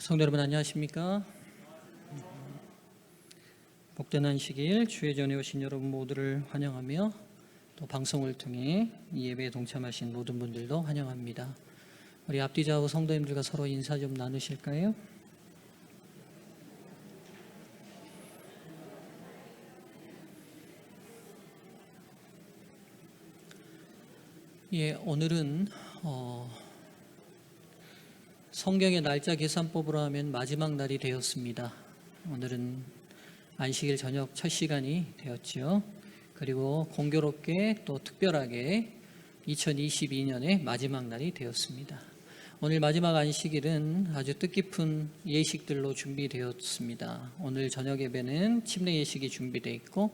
성도 여러분 안녕하십니까? 복된 안식일 주의 전에 오신 여러분 모두를 환영하며 또 방송을 통해 이 예배에 동참하신 모든 분들도 환영합니다. 우리 앞뒤 좌우 성도님들과 서로 인사 좀 나누실까요? 오늘은 성경의 날짜 계산법으로 하면 마지막 날이 되었습니다. 오늘은 안식일 저녁 첫 시간이 되었지요. 그리고 공교롭게 또 특별하게 2022년의 마지막 날이 되었습니다. 오늘 마지막 안식일은 아주 뜻깊은 예식들로 준비되었습니다. 오늘 저녁 예배는 침례 예식이 준비되어 있고,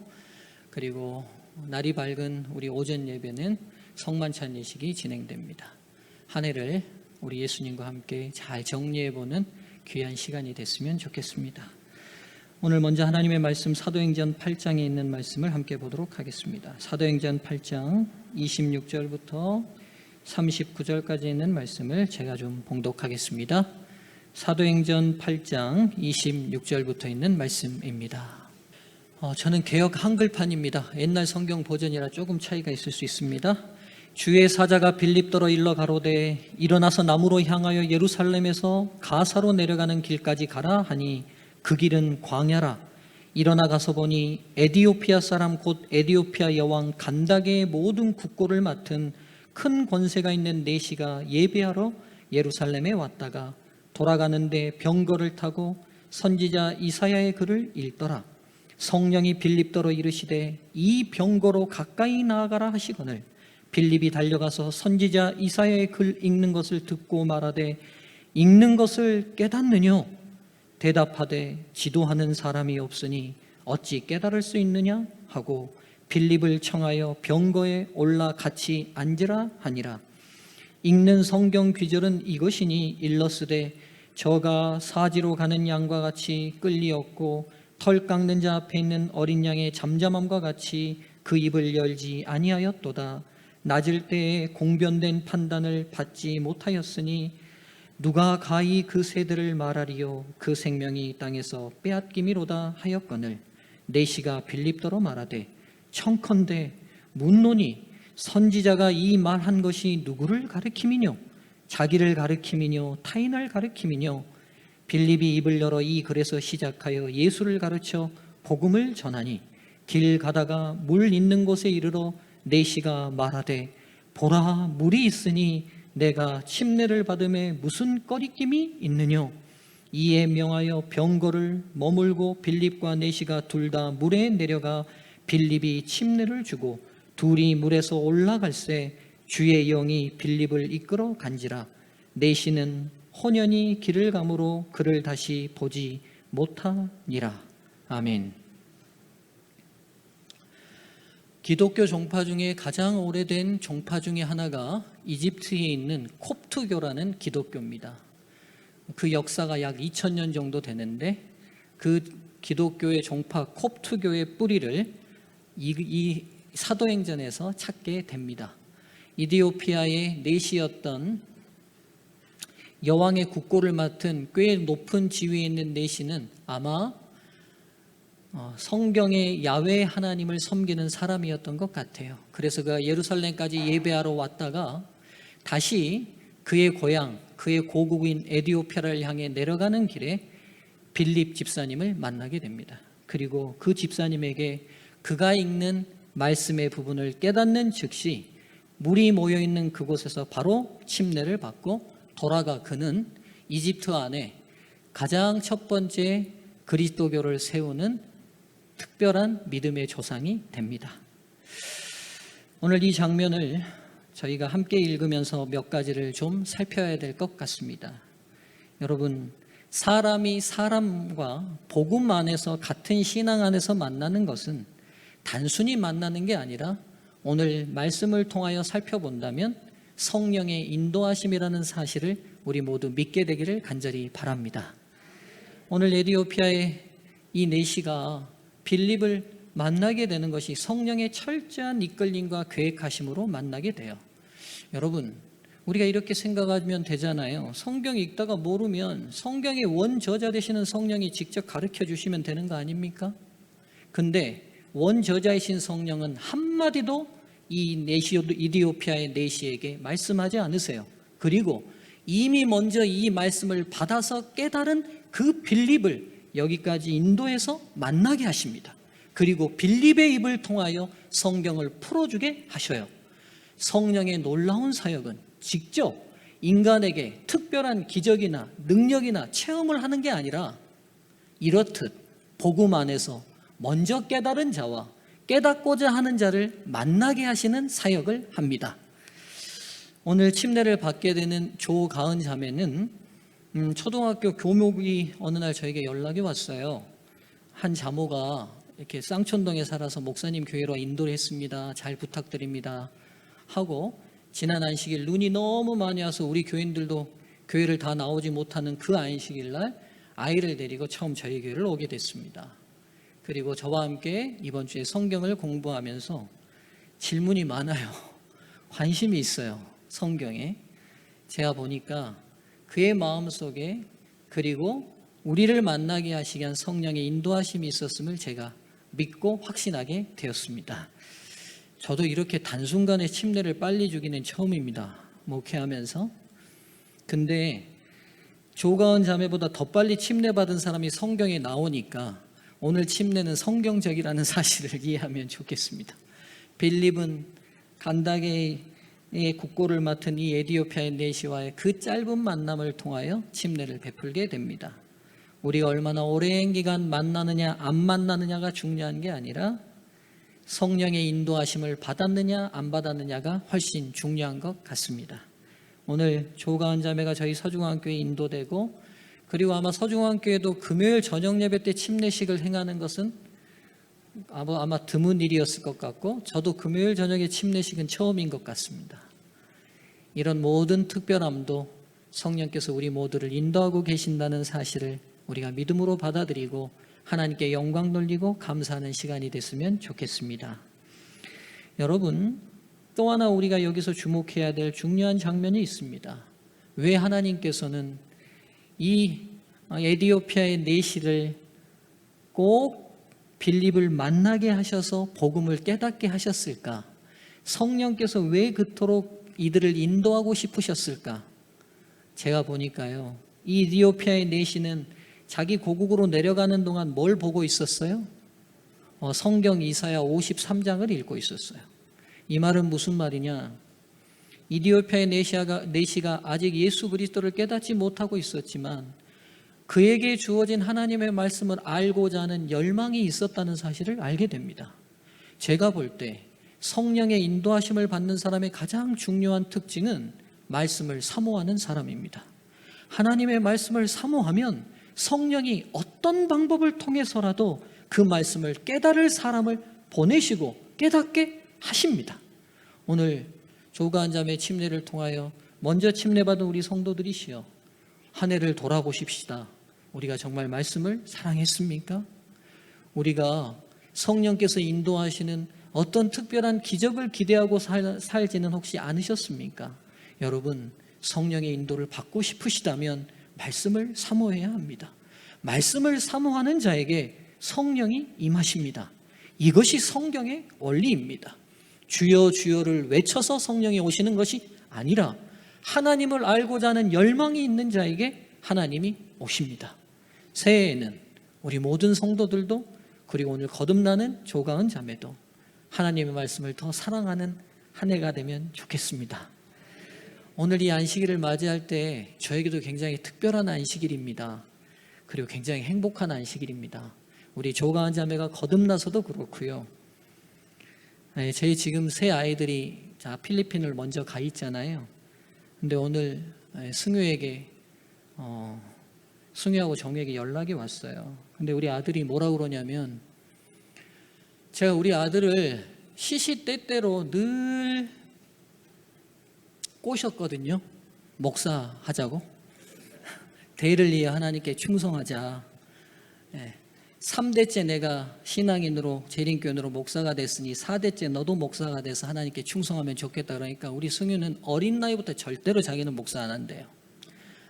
그리고 날이 밝은 우리 오전 예배는 성만찬 예식이 진행됩니다. 한 해를 우리 예수님과 함께 잘 정리해보는 귀한 시간이 됐으면 좋겠습니다. 오늘 먼저 하나님의 말씀 사도행전 8장에 있는 말씀을 함께 보도록 하겠습니다. 사도행전 8장 26절부터 39절까지 있는 말씀을 제가 좀 봉독하겠습니다. 사도행전 8장 26절부터 있는 말씀입니다. 저는 개역 한글판입니다. 옛날 성경 버전이라 조금 차이가 있을 수 있습니다. 주의 사자가 빌립더로 일러 가로되 일어나서 남으로 향하여 예루살렘에서 가사로 내려가는 길까지 가라 하니 그 길은 광야라. 일어나 가서 보니 에디오피아 사람 곧 에디오피아 여왕 간다게의 모든 국고를 맡은 큰 권세가 있는 내시가 예배하러 예루살렘에 왔다가 돌아가는데 병거를 타고 선지자 이사야의 글을 읽더라. 성령이 빌립더로 이르시되 이 병거로 가까이 나아가라 하시거늘 빌립이 달려가서 선지자 이사야의 글 읽는 것을 듣고 말하되 읽는 것을 깨닫느뇨? 대답하되 지도하는 사람이 없으니 어찌 깨달을 수 있느냐? 하고 빌립을 청하여 병거에 올라 같이 앉으라 하니라. 읽는 성경 귀절은 이것이니 일러스되 저가 사지로 가는 양과 같이 끌리었고 털 깎는 자 앞에 있는 어린 양의 잠잠함과 같이 그 입을 열지 아니하였도다. 낮을 때에 공변된 판단을 받지 못하였으니 누가 가히 그 세대를 말하리요? 그 생명이 땅에서 빼앗김이로다 하였거늘 내시가 빌립더로 말하되 청컨대 묻노니 선지자가 이 말한 것이 누구를 가리킴이뇨? 자기를 가리킴이뇨? 타인을 가리킴이뇨? 빌립이 입을 열어 이 글에서 시작하여 예수를 가르쳐 복음을 전하니 길 가다가 물 있는 곳에 이르러 내시가 말하되 보라 물이 있으니 내가 침례를 받음에 무슨 꺼리낌이 있느뇨? 이에 명하여 병거를 머물고 빌립과 내시가 둘 다 물에 내려가 빌립이 침례를 주고 둘이 물에서 올라갈새 주의 영이 빌립을 이끌어 간지라. 내시는 혼연히 길을 가므로 그를 다시 보지 못하니라. 아멘. 기독교 종파 중에 가장 오래된 종파 중에 하나가 이집트에 있는 콥트교라는 기독교입니다. 그 역사가 약 2000년 정도 되는데 그 기독교의 종파 콥트교의 뿌리를 이 사도행전에서 찾게 됩니다. 이디오피아의 내시였던 여왕의 국고를 맡은 꽤 높은 지위에 있는 내시는 아마 성경의 야훼 하나님을 섬기는 사람이었던 것 같아요. 그래서 그가 예루살렘까지 예배하러 왔다가 다시 그의 고향, 그의 고국인 에디오피아를 향해 내려가는 길에 빌립 집사님을 만나게 됩니다. 그리고 그 집사님에게 그가 읽는 말씀의 부분을 깨닫는 즉시 물이 모여있는 그곳에서 바로 침례를 받고 돌아가 그는 이집트 안에 가장 첫 번째 그리스도교를 세우는 특별한 믿음의 조상이 됩니다. 오늘 이 장면을 저희가 함께 읽으면서 몇 가지를 좀 살펴야 될 것 같습니다. 여러분, 사람이 사람과 복음 안에서 같은 신앙 안에서 만나는 것은 단순히 만나는 게 아니라 오늘 말씀을 통하여 살펴본다면 성령의 인도하심이라는 사실을 우리 모두 믿게 되기를 간절히 바랍니다. 오늘 에디오피아의 이 내시가 빌립을 만나게 되는 것이 성령의 철저한 이끌림과 계획하심으로 만나게 돼요. 여러분, 우리가 이렇게 생각하면 되잖아요. 성경 읽다가 모르면 성경의 원저자 되시는 성령이 직접 가르쳐 주시면 되는 거 아닙니까? 근데 원저자이신 성령은 한마디도 이 이디오피아의 내시에게 말씀하지 않으세요. 그리고 이미 먼저 이 말씀을 받아서 깨달은 그 빌립을 여기까지 인도해서 만나게 하십니다. 그리고 빌립의 입을 통하여 성경을 풀어주게 하셔요. 성령의 놀라운 사역은 직접 인간에게 특별한 기적이나 능력이나 체험을 하는 게 아니라 이렇듯 복음 안에서 먼저 깨달은 자와 깨닫고자 하는 자를 만나게 하시는 사역을 합니다. 오늘 침례를 받게 되는 조가은 자매는 초등학교 교목이 어느 날 저에게 연락이 왔어요. 한 자모가 이렇게 쌍촌동에 살아서 목사님 교회로 인도를 했습니다. 잘 부탁드립니다 하고, 지난 안식일 눈이 너무 많이 와서 우리 교인들도 교회를 다 나오지 못하는 그 안식일 날 아이를 데리고 처음 저희 교회를 오게 됐습니다. 그리고 저와 함께 이번 주에 성경을 공부하면서 질문이 많아요. 관심이 있어요. 성경에. 제가 보니까 그의 마음속에, 그리고 우리를 만나게 하시기 위한 성령의 인도하심이 있었음을 제가 믿고 확신하게 되었습니다. 저도 이렇게 단순간에 침례를 빨리 주기는 처음입니다. 목회하면서. 근데 조가은 자매보다 더 빨리 침례받은 사람이 성경에 나오니까 오늘 침례는 성경적이라는 사실을 이해하면 좋겠습니다. 빌립은 간다게의 국고를 맡은 이 에디오피아의 내시와의 그 짧은 만남을 통하여 침례를 베풀게 됩니다. 우리가 얼마나 오랜 기간 만나느냐 안 만나느냐가 중요한 게 아니라 성령의 인도하심을 받았느냐 안 받았느냐가 훨씬 중요한 것 같습니다. 오늘 조가은 자매가 저희 서중앙교회에 인도되고, 그리고 아마 서중앙교회도 금요일 저녁 예배 때 침례식을 행하는 것은 아마 드문 일이었을 것 같고, 저도 금요일 저녁에 침례식은 처음인 것 같습니다. 이런 모든 특별함도 성령께서 우리 모두를 인도하고 계신다는 사실을 우리가 믿음으로 받아들이고 하나님께 영광 돌리고 감사하는 시간이 됐으면 좋겠습니다. 여러분, 또 하나 우리가 여기서 주목해야 될 중요한 장면이 있습니다. 왜 하나님께서는 이 에디오피아의 내시를 꼭 빌립을 만나게 하셔서 복음을 깨닫게 하셨을까? 성령께서 왜 그토록 이들을 인도하고 싶으셨을까? 제가 보니까요, 이 이디오피아의 내시는 자기 고국으로 내려가는 동안 뭘 보고 있었어요? 성경 이사야 53장을 읽고 있었어요. 이 말은 무슨 말이냐? 이디오피아의 내시가 아직 예수 그리스도를 깨닫지 못하고 있었지만 그에게 주어진 하나님의 말씀을 알고자 하는 열망이 있었다는 사실을 알게 됩니다. 제가 볼 때 성령의 인도하심을 받는 사람의 가장 중요한 특징은 말씀을 사모하는 사람입니다. 하나님의 말씀을 사모하면 성령이 어떤 방법을 통해서라도 그 말씀을 깨달을 사람을 보내시고 깨닫게 하십니다. 오늘 조가은 자매의 침례를 통하여 먼저 침례받은 우리 성도들이시여, 한 해를 돌아보십시다. 우리가 정말 말씀을 사랑했습니까? 우리가 성령께서 인도하시는 어떤 특별한 기적을 기대하고 살지는 혹시 않으셨습니까? 여러분, 성령의 인도를 받고 싶으시다면 말씀을 사모해야 합니다. 말씀을 사모하는 자에게 성령이 임하십니다. 이것이 성경의 원리입니다. 주여 주여를 외쳐서 성령이 오시는 것이 아니라 하나님을 알고자 하는 열망이 있는 자에게 하나님이 오십니다. 새해에는 우리 모든 성도들도, 그리고 오늘 거듭나는 조가은 자매도 하나님의 말씀을 더 사랑하는 한 해가 되면 좋겠습니다. 오늘 이 안식일을 맞이할 때 저에게도 굉장히 특별한 안식일입니다. 그리고 굉장히 행복한 안식일입니다. 우리 조가은 자매가 거듭나서도 그렇고요. 제 지금 세 아이들이 필리핀을 먼저 가 있잖아요. 근데 오늘 승유에게 승유하고 정유에게 연락이 왔어요. 근데 우리 아들이 뭐라 그러냐면, 제가 우리 아들을 시시때때로 늘 꼬셨거든요. 목사하자고, 대의를 위해 하나님께 충성하자. 3대째 내가 신앙인으로 재림교인으로 목사가 됐으니 4대째 너도 목사가 돼서 하나님께 충성하면 좋겠다. 그러니까 우리 승유는 어린 나이부터 절대로 자기는 목사 안 한대요.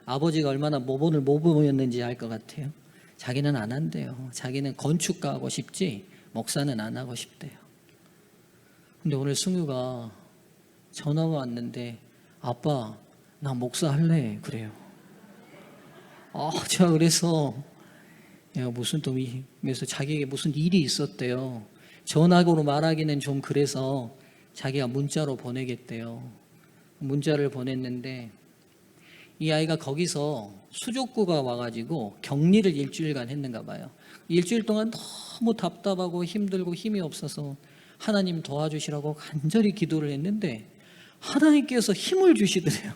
아버지가 얼마나 모본을 못 보였는지 알 것 같아요. 자기는 안 한대요. 자기는 건축가 하고 싶지 목사는 안 하고 싶대요. 근데 오늘 승유가 전화가 왔는데 아빠 나 목사 할래 그래요. 제가 그래서 무슨 또 그래서 자기에게 무슨 일이 있었대요. 전화로 말하기는 좀 그래서 자기가 문자로 보내겠대요. 문자를 보냈는데 이 아이가 거기서 수족구가 와가지고 격리를 일주일간 했는가 봐요. 일주일 동안 너무 답답하고 힘들고 힘이 없어서 하나님 도와주시라고 간절히 기도를 했는데 하나님께서 힘을 주시더래요.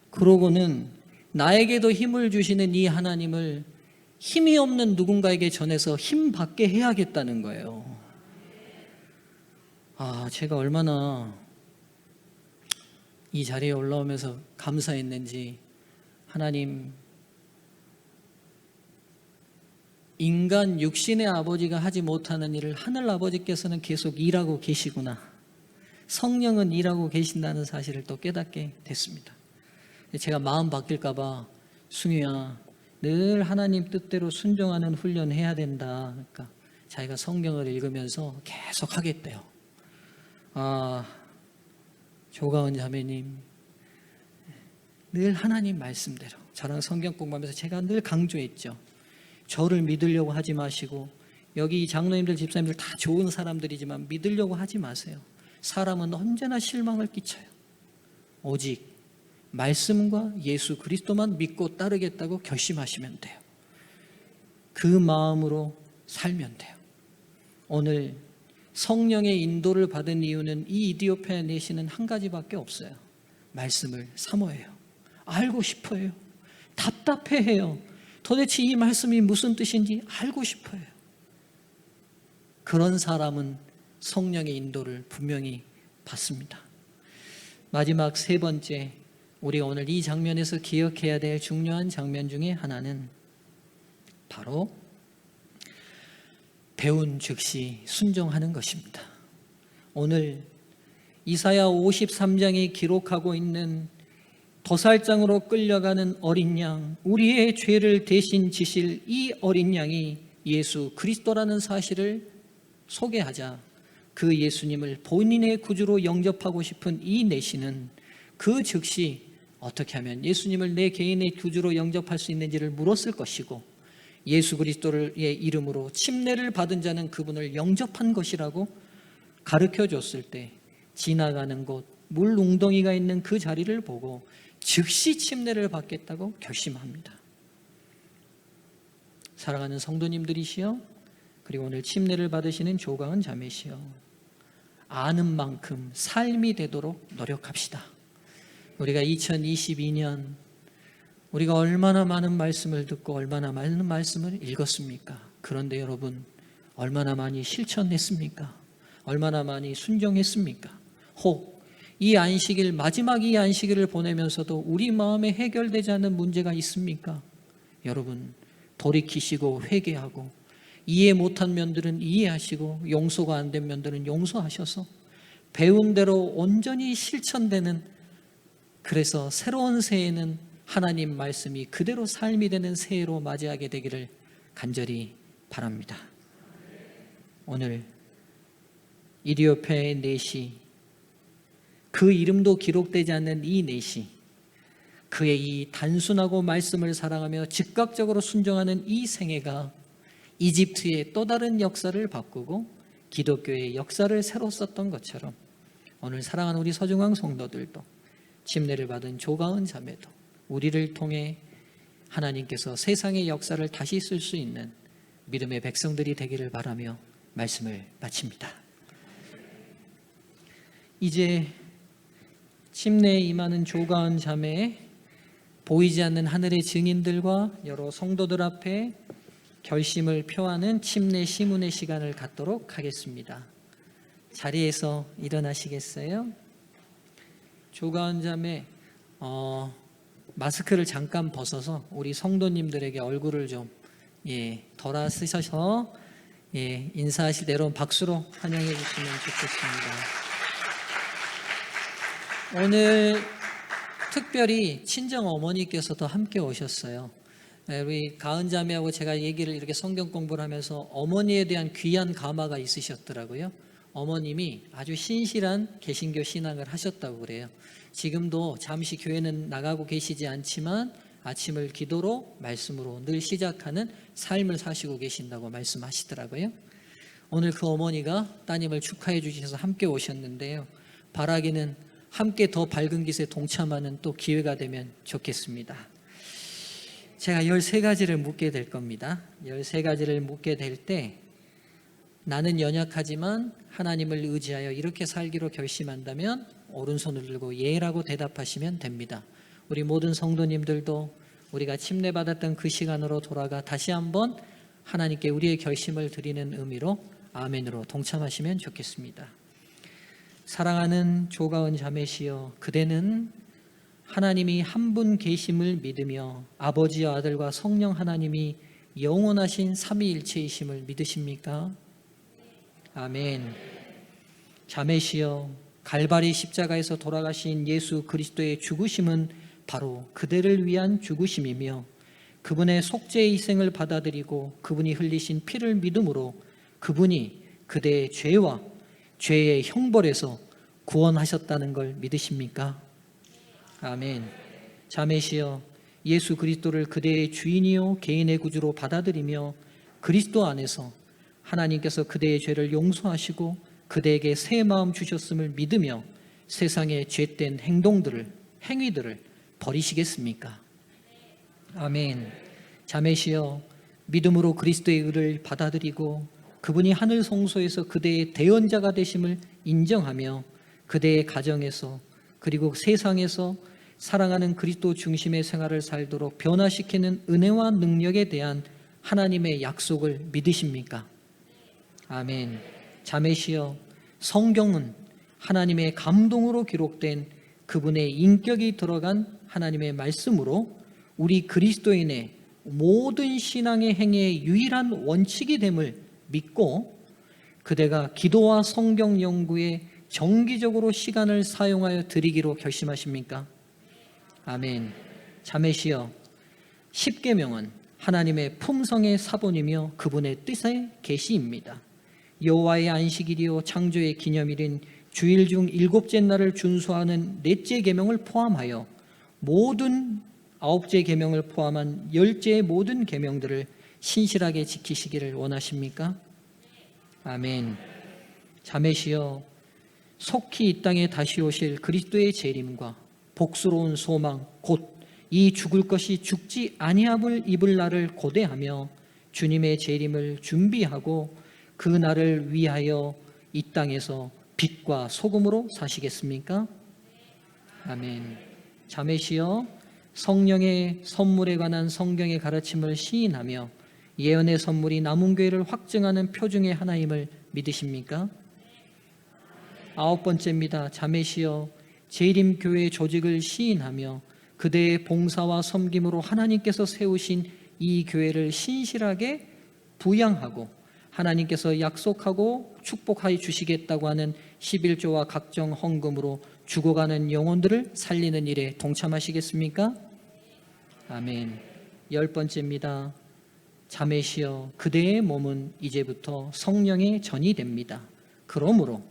그러고는 나에게도 힘을 주시는 이 하나님을 힘이 없는 누군가에게 전해서 힘 받게 해야겠다는 거예요. 제가 얼마나 이 자리에 올라오면서 감사했는지. 하나님, 인간 육신의 아버지가 하지 못하는 일을 하늘 아버지께서는 계속 일하고 계시구나. 성령은 일하고 계신다는 사실을 또 깨닫게 됐습니다. 제가 마음 바뀔까 봐 승유야 늘 하나님 뜻대로 순종하는 훈련 해야 된다. 그러니까 자기가 성경을 읽으면서 계속 하겠대요. 조가은 자매님 늘 하나님 말씀대로, 저랑 성경 공부하면서 제가 늘 강조했죠. 저를 믿으려고 하지 마시고, 여기 장로님들 집사님들 다 좋은 사람들이지만 믿으려고 하지 마세요. 사람은 언제나 실망을 끼쳐요. 오직 말씀과 예수 그리스도만 믿고 따르겠다고 결심하시면 돼요. 그 마음으로 살면 돼요. 오늘 성령의 인도를 받은 이유는 이 이디오피아 내시는 한 가지밖에 없어요. 말씀을 사모해요. 알고 싶어요. 답답해해요. 도대체 이 말씀이 무슨 뜻인지 알고 싶어요. 그런 사람은 성령의 인도를 분명히 받습니다. 마지막 세 번째, 우리가 오늘 이 장면에서 기억해야 될 중요한 장면 중에 하나는 바로 배운 즉시 순종하는 것입니다. 오늘 이사야 53장이 기록하고 있는 도살장으로 끌려가는 어린 양, 우리의 죄를 대신 지실 이 어린 양이 예수 그리스도라는 사실을 소개하자 그 예수님을 본인의 구주로 영접하고 싶은 이 내시는 그 즉시 어떻게 하면 예수님을 내 개인의 구주로 영접할 수 있는지를 물었을 것이고, 예수 그리스도의 이름으로 침례를 받은 자는 그분을 영접한 것이라고 가르쳐 줬을 때 지나가는 곳 물 웅덩이가 있는 그 자리를 보고 즉시 침례를 받겠다고 결심합니다. 사랑하는 성도님들이시여, 그리고 오늘 침례를 받으시는 조가은 자매시여, 아는 만큼 삶이 되도록 노력합시다. 우리가 2022년 우리가 얼마나 많은 말씀을 듣고 얼마나 많은 말씀을 읽었습니까? 그런데 여러분, 얼마나 많이 실천했습니까? 얼마나 많이 순종했습니까? 혹 이 안식일, 마지막 이 안식일을 보내면서도 우리 마음에 해결되지 않는 문제가 있습니까? 여러분, 돌이키시고 회개하고, 이해 못한 면들은 이해하시고, 용서가 안 된 면들은 용서하셔서 배운 대로 온전히 실천되는, 그래서 새로운 새해는 하나님 말씀이 그대로 삶이 되는 새해로 맞이하게 되기를 간절히 바랍니다. 오늘 이디오피아의 내시, 그 이름도 기록되지 않는 이 내시, 그의 이 단순하고 말씀을 사랑하며 즉각적으로 순종하는 이 생애가 이집트의 또 다른 역사를 바꾸고 기독교의 역사를 새로 썼던 것처럼, 오늘 사랑하는 우리 서중앙 성도들도, 침례를 받은 조가은 자매도 우리를 통해 하나님께서 세상의 역사를 다시 쓸 수 있는 믿음의 백성들이 되기를 바라며 말씀을 마칩니다. 이제 침례에 임하는 조가은 자매의 보이지 않는 하늘의 증인들과 여러 성도들 앞에 결심을 표하는 침례 시문의 시간을 갖도록 하겠습니다. 자리에서 일어나시겠어요? 조가은 자매, 마스크를 잠깐 벗어서 우리 성도님들에게 얼굴을 좀 덜어 쓰셔서 인사하실 때 여러분 박수로 환영해 주시면 좋겠습니다. 오늘 특별히 친정 어머니께서도 함께 오셨어요. 우리 가은 자매하고 제가 얘기를 이렇게 성경 공부를 하면서 어머니에 대한 귀한 감화가 있으셨더라고요. 어머님이 아주 신실한 개신교 신앙을 하셨다고 그래요. 지금도 잠시 교회는 나가고 계시지 않지만 아침을 기도로 말씀으로 늘 시작하는 삶을 사시고 계신다고 말씀하시더라고요. 오늘 그 어머니가 따님을 축하해 주셔서 함께 오셨는데요. 바라기는 함께 더 밝은 빛에 동참하는 또 기회가 되면 좋겠습니다. 제가 13가지를 묻게 될 겁니다. 13가지를 묻게 될 때 나는 연약하지만 하나님을 의지하여 이렇게 살기로 결심한다면 오른손을 들고 예라고 대답하시면 됩니다. 우리 모든 성도님들도 우리가 침례받았던 그 시간으로 돌아가 다시 한번 하나님께 우리의 결심을 드리는 의미로 아멘으로 동참하시면 좋겠습니다. 사랑하는 조가은 자매시여, 그대는 하나님이 한 분 계심을 믿으며 아버지와 아들과 성령 하나님이 영원하신 삼위일체이심을 믿으십니까? 아멘. 자매시여, 갈바리 십자가에서 돌아가신 예수 그리스도의 죽으심은 바로 그대를 위한 죽으심이며 그분의 속죄의 희생을 받아들이고 그분이 흘리신 피를 믿음으로 그분이 그대의 죄와 죄의 형벌에서 구원하셨다는 걸 믿으십니까? 아멘. 자매시여, 예수 그리스도를 그대의 주인이요 개인의 구주로 받아들이며 그리스도 안에서 하나님께서 그대의 죄를 용서하시고 그대에게 새 마음 주셨음을 믿으며 세상의 죄된 행위들을 버리시겠습니까? 아멘. 자매시여, 믿음으로 그리스도의 의를 받아들이고 그분이 하늘 성소에서 그대의 대언자가 되심을 인정하며 그대의 가정에서 그리고 세상에서 사랑하는 그리스도 중심의 생활을 살도록 변화시키는 은혜와 능력에 대한 하나님의 약속을 믿으십니까? 아멘. 자매시여, 성경은 하나님의 감동으로 기록된 그분의 인격이 들어간 하나님의 말씀으로 우리 그리스도인의 모든 신앙의 행위의 유일한 원칙이 됨을 믿고 그대가 기도와 성경 연구에 정기적으로 시간을 사용하여 드리기로 결심하십니까? 아멘. 자매시여, 십계명은 하나님의 품성의 사본이며 그분의 뜻의 계시입니다. 여호와의 안식일이요 창조의 기념일인 주일 중 7째 날을 준수하는 넷째 계명을 포함하여 모든 9째 계명을 포함한 10제의 모든 계명들을 신실하게 지키시기를 원하십니까? 아멘. 자매시여, 속히 이 땅에 다시 오실 그리스도의 재림과 복스러운 소망 곧 이 죽을 것이 죽지 아니함을 입을 날을 고대하며 주님의 재림을 준비하고 그 날을 위하여 이 땅에서 빛과 소금으로 사시겠습니까? 아멘. 자매시여, 성령의 선물에 관한 성경의 가르침을 시인하며 예언의 선물이 남은 교회를 확증하는 표 중의 하나임을 믿으십니까? 9번째입니다. 자매시여, 재림교회 조직을 시인하며 그대의 봉사와 섬김으로 하나님께서 세우신 이 교회를 신실하게 부양하고 하나님께서 약속하고 축복하여 주시겠다고 하는 11조와 각종 헌금으로 죽어가는 영혼들을 살리는 일에 동참하시겠습니까? 아멘. 10번째입니다. 자매시여, 그대의 몸은 이제부터 성령의 전이 됩니다. 그러므로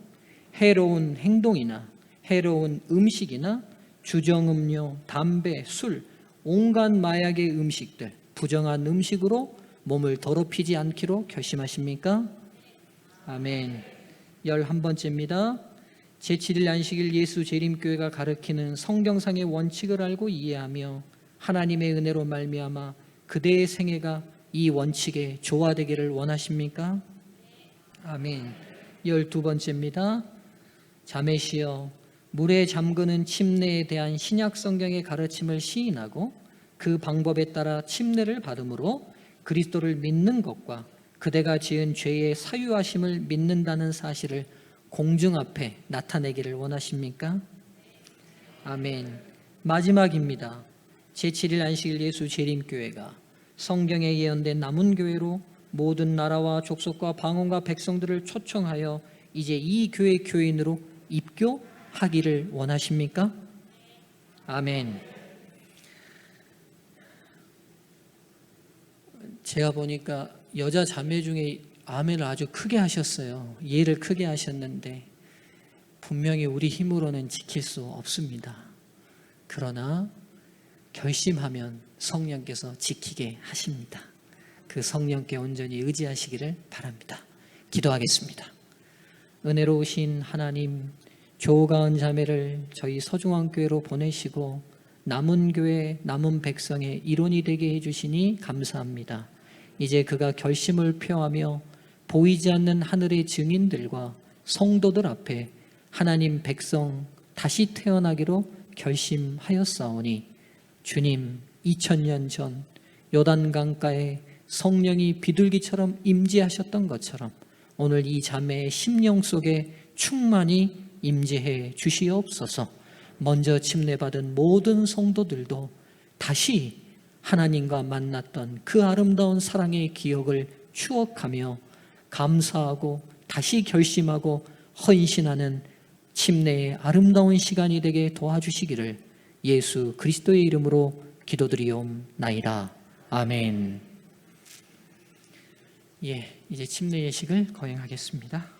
해로운 행동이나 해로운 음식이나 주정음료, 담배, 술, 온갖 마약의 음식들, 부정한 음식으로 몸을 더럽히지 않기로 결심하십니까? 아멘. 11번째입니다. 제7일 안식일 예수 재림교회가 가르치는 성경상의 원칙을 알고 이해하며 하나님의 은혜로 말미암아 그대의 생애가 이 원칙에 조화되기를 원하십니까? 아멘. 12번째입니다. 자매시여, 물에 잠그는 침례에 대한 신약 성경의 가르침을 시인하고 그 방법에 따라 침례를 받음으로 그리스도를 믿는 것과 그대가 지은 죄의 사유하심을 믿는다는 사실을 공중 앞에 나타내기를 원하십니까? 아멘. 마지막입니다. 제7일 안식일 예수 재림교회가 성경에 예언된 남은 교회로 모든 나라와 족속과 방언과 백성들을 초청하여 이제 이 교회 교인으로 입교하기를 원하십니까? 아멘. 제가 보니까 여자 자매 중에 아멘을 아주 크게 하셨어요. 예를 크게 하셨는데 분명히 우리 힘으로는 지킬 수 없습니다. 그러나 결심하면 성령께서 지키게 하십니다. 그 성령께 온전히 의지하시기를 바랍니다. 기도하겠습니다. 은혜로우신 하나님, 조가은 자매를 저희 서중앙교회로 보내시고 남은 교회, 남은 백성의 일원이 되게 해주시니 감사합니다. 이제 그가 결심을 표하며 보이지 않는 하늘의 증인들과 성도들 앞에 하나님 백성 다시 태어나기로 결심하였사오니 주님, 2000년 전 요단강가에 성령이 비둘기처럼 임재하셨던 것처럼 오늘 이 자매의 심령 속에 충만히 임재해 주시옵소서. 먼저 침례받은 모든 성도들도 다시 하나님과 만났던 그 아름다운 사랑의 기억을 추억하며 감사하고 다시 결심하고 헌신하는 침례의 아름다운 시간이 되게 도와주시기를 예수 그리스도의 이름으로 기도드리옵나이다. 아멘. 이제 침례 예식을 거행하겠습니다.